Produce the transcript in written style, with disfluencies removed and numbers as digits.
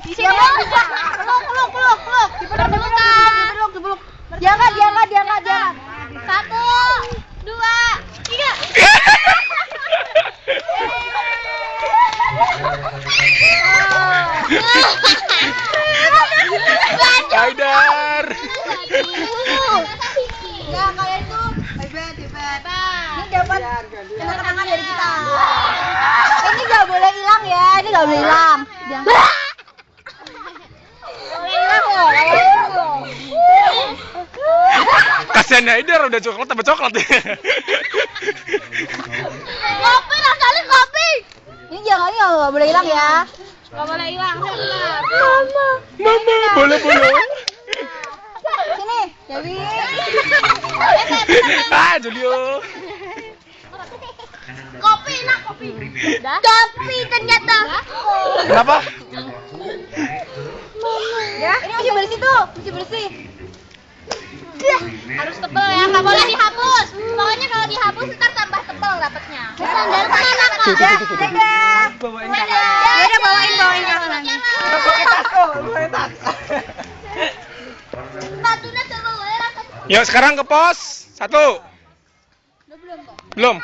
Di sini. Peluk. Dipeluk. Diangkat. 1, 2, 3. Haidar. Ya, kalian tuh hebat. Ini dapat kenang-kenangan dari kita. Ini nggak boleh hilang ya, ini nggak boleh hilang. Kasihan Haidar udah coklat tambah coklat ya. Kopi lah kali kopi. Ini jangan nggak boleh hilang ya. Nggak boleh hilang. Mama, bola. Sini, Dewi. Julio. Kopi. Kopi ternyata. Kenapa? Ya, ini masih bersih. Harus tebel ya, nggak boleh dihapus. Pokoknya kalau dihapus ntar tambah tebel dapatnya. Sandal mana kak? Dadah. Bawain Dadah, bawain kakak. Bawain tas. Sepatunya tebel ya. Yuk sekarang ke pos 1. Belum kok. Belum.